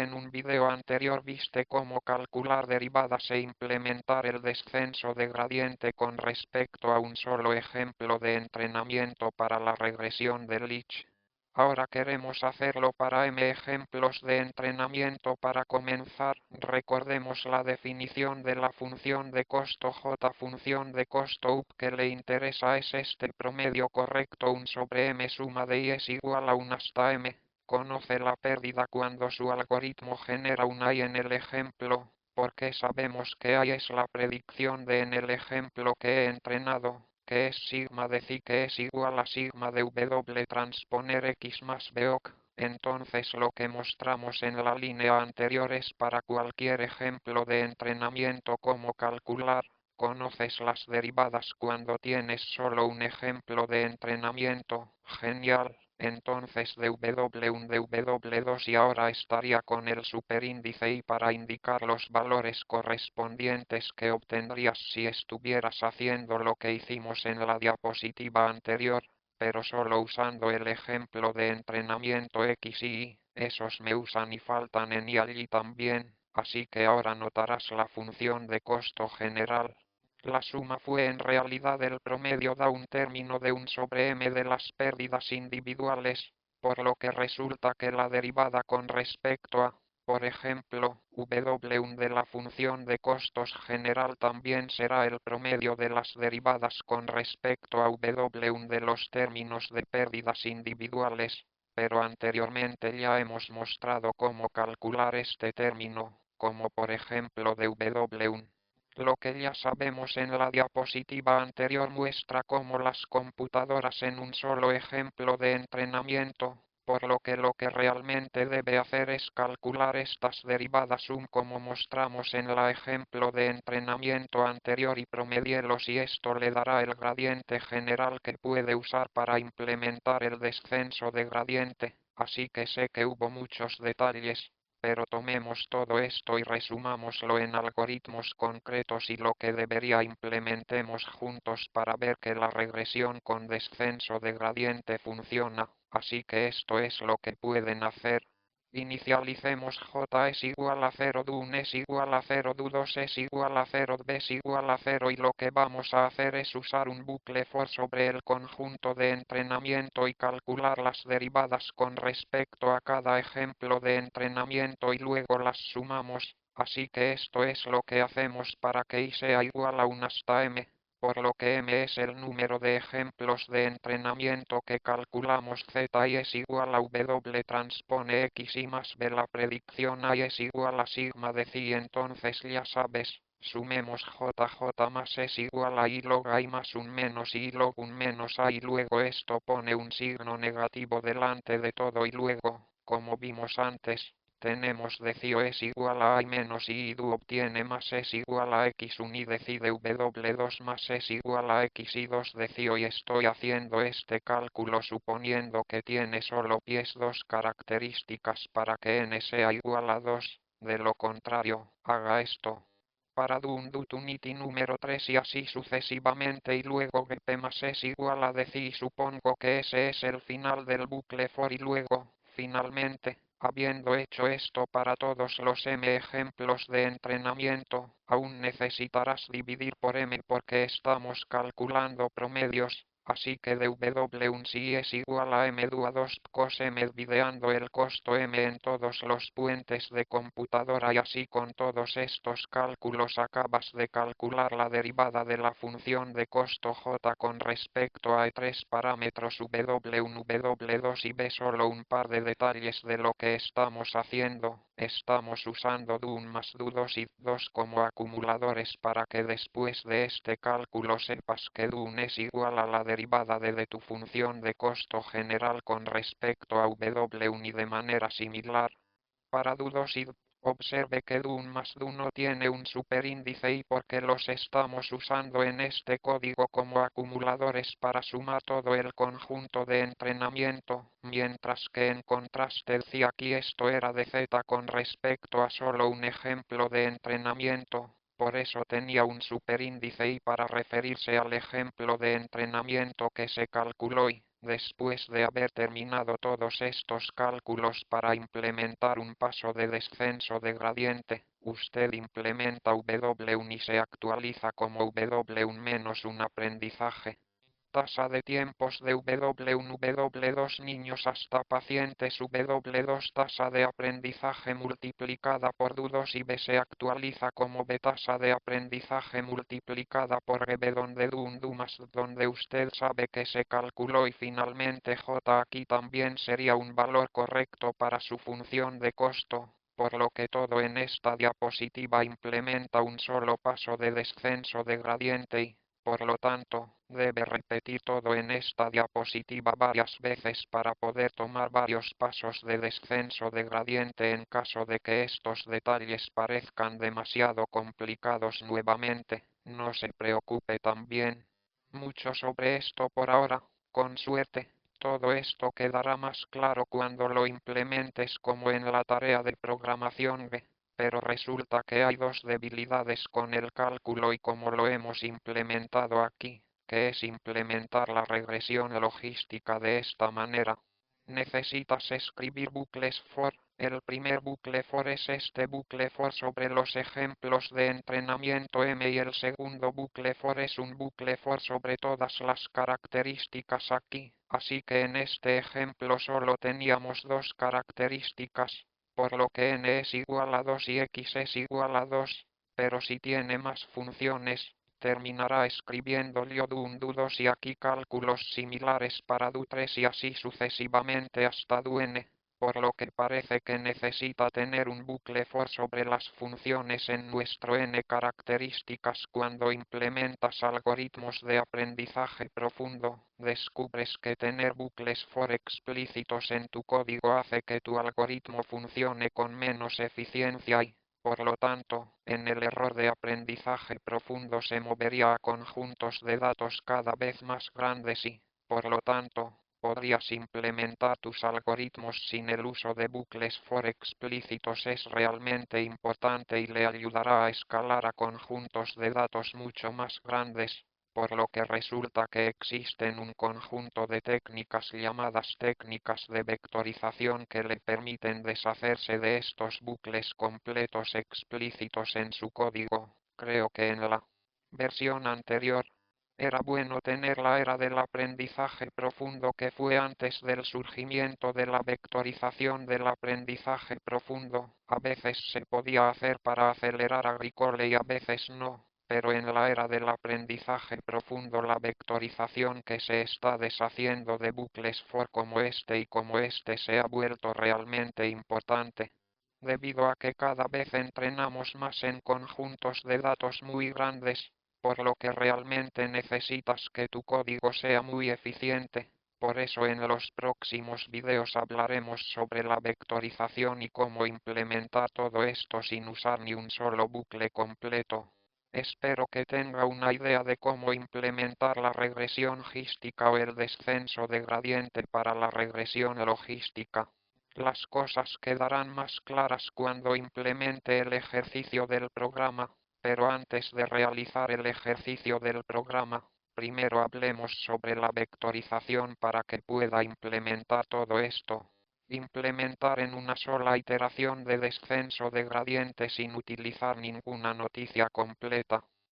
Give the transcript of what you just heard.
En un video anterior viste cómo calcular derivadas e implementar el descenso de gradiente con respecto a un solo ejemplo de entrenamiento para la regresión de Leach. Ahora queremos hacerlo para m ejemplos de entrenamiento. Para comenzar, recordemos la definición de la función de costo j. Función de costo up que le interesa es este promedio correcto 1 sobre m suma de y es igual a 1 hasta m. Conoce la pérdida cuando su algoritmo genera una y en el ejemplo, porque sabemos que y es la predicción de en el ejemplo que he entrenado, que es sigma de phi que es igual a sigma de w transponer x más boc. Entonces lo que mostramos en la línea anterior es para cualquier ejemplo de entrenamiento cómo calcular. ¿Conoces las derivadas cuando tienes solo un ejemplo de entrenamiento? Genial. Entonces dw1 dw2 y ahora estaría con el superíndice y para indicar los valores correspondientes que obtendrías si estuvieras haciendo lo que hicimos en la diapositiva anterior, pero solo usando el ejemplo de entrenamiento x y y. Esos me usan y faltan en y allí también, así que ahora notarás la función de costo general. La suma fue en realidad el promedio da un término de 1 sobre m de las pérdidas individuales, por lo que resulta que la derivada con respecto a, por ejemplo, w1 de la función de costos general también será el promedio de las derivadas con respecto a w1 de los términos de pérdidas individuales, pero anteriormente ya hemos mostrado cómo calcular este término, como por ejemplo w1. Lo que ya sabemos en la diapositiva anterior muestra cómo las computadoras en un solo ejemplo de entrenamiento, por lo que realmente debe hacer es calcular estas derivadas como mostramos en el ejemplo de entrenamiento anterior y promedielos y esto le dará el gradiente general que puede usar para implementar el descenso de gradiente, así que sé que hubo muchos detalles. Pero tomemos todo esto y resumámoslo en algoritmos concretos y lo que debería implementemos juntos para ver que la regresión con descenso de gradiente funciona, así que esto es lo que pueden hacer. Inicialicemos j es igual a 0 d1 es igual a 0 d2 es igual a 0 b es igual a 0 y lo que vamos a hacer es usar un bucle for sobre el conjunto de entrenamiento y calcular las derivadas con respecto a cada ejemplo de entrenamiento y luego las sumamos, así que esto es lo que hacemos para que y sea igual a 1 hasta m. Por lo que m es el número de ejemplos de entrenamiento que calculamos z y es igual a w transpone x y más b la predicción y es igual a sigma de phi. Entonces ya sabes, sumemos jj más es igual a y log y más un menos y log un menos a y luego esto pone un signo negativo delante de todo y luego, como vimos antes, tenemos de phi es igual a y menos y du obtiene más es igual a x1 y de phi de w2 más es igual a x y 2 de phi y estoy haciendo este cálculo suponiendo que tiene solo pies dos características para que n sea igual a 2, de lo contrario, haga esto. Para unity número 3 y así sucesivamente y luego que p más es igual a de phi y supongo que ese es el final del bucle for y luego, finalmente, habiendo hecho esto para todos los m ejemplos de entrenamiento, aún necesitarás dividir por m porque estamos calculando promedios, así que w1 si es igual a m a 2 cos m videando el costo m en todos los puentes de computadora y así con todos estos cálculos acabas de calcular la derivada de la función de costo j con respecto a tres parámetros w1, w2 y b. Solo un par de detalles de lo que estamos haciendo. Estamos usando d1 más d2 y d2 como acumuladores para que después de este cálculo sepas que d1 es igual a la derivada de tu función de costo general con respecto a w1 y de manera similar. Para d2 y observe que d1 más d1 tiene un superíndice y porque los estamos usando en este código como acumuladores para sumar todo el conjunto de entrenamiento, mientras que en contraste si aquí esto era de z con respecto a solo un ejemplo de entrenamiento, por eso tenía un superíndice y para referirse al ejemplo de entrenamiento que se calculó y Después de haber terminado todos estos cálculos para implementar un paso de descenso de gradiente, usted implementa W1 y se actualiza como W1 menos un aprendizaje. Tasa de tiempos de W1 W2 niños hasta pacientes W2 tasa de aprendizaje multiplicada por D2 y B se actualiza como B tasa de aprendizaje multiplicada por GB donde D1 más donde usted sabe que se calculó y finalmente J aquí también sería un valor correcto para su función de costo, por lo que todo en esta diapositiva implementa un solo paso de descenso de gradiente y, por lo tanto, debe repetir todo en esta diapositiva varias veces para poder tomar varios pasos de descenso de gradiente en caso de que estos detalles parezcan demasiado complicados nuevamente. No se preocupe también mucho sobre esto por ahora. Con suerte, todo esto quedará más claro cuando lo implementes como en la tarea de programación B. Pero resulta que hay dos debilidades con el cálculo y como lo hemos implementado aquí, que es implementar la regresión logística de esta manera. Necesitas escribir bucles for. El primer bucle for es este bucle for sobre los ejemplos de entrenamiento M y el segundo bucle for es un bucle for sobre todas las características aquí. Así que en este ejemplo solo teníamos dos características, por lo que n es igual a 2 y x es igual a 2, pero si tiene más funciones, terminará escribiendo du1 du2 y aquí cálculos similares para du3 y así sucesivamente hasta du_n, por lo que parece que necesita tener un bucle for sobre las funciones en nuestro n características. Cuando implementas algoritmos de aprendizaje profundo, descubres que tener bucles for explícitos en tu código hace que tu algoritmo funcione con menos eficiencia y, por lo tanto, en el error de aprendizaje profundo se movería a conjuntos de datos cada vez más grandes y, por lo tanto, podrías implementar tus algoritmos sin el uso de bucles for explícitos. Es realmente importante y le ayudará a escalar a conjuntos de datos mucho más grandes, por lo que resulta que existen un conjunto de técnicas llamadas técnicas de vectorización que le permiten deshacerse de estos bucles completos explícitos en su código. Creo que en la versión anterior era bueno tener la era del aprendizaje profundo que fue antes del surgimiento de la vectorización del aprendizaje profundo. A veces se podía hacer para acelerar Agricole y a veces no. Pero en la era del aprendizaje profundo la vectorización que se está deshaciendo de bucles for como este y como este se ha vuelto realmente importante, debido a que cada vez entrenamos más en conjuntos de datos muy grandes, por lo que realmente necesitas que tu código sea muy eficiente. Por eso en los próximos videos hablaremos sobre la vectorización y cómo implementar todo esto sin usar ni un solo bucle completo. Espero que tenga una idea de cómo implementar la regresión logística o el descenso de gradiente para la regresión logística. Las cosas quedarán más claras cuando implemente el ejercicio del programa, pero antes de realizar el ejercicio del programa, primero hablemos sobre la vectorización para que pueda implementar todo esto. Implementar en una sola iteración de descenso de gradiente sin utilizar ninguna noticia completa.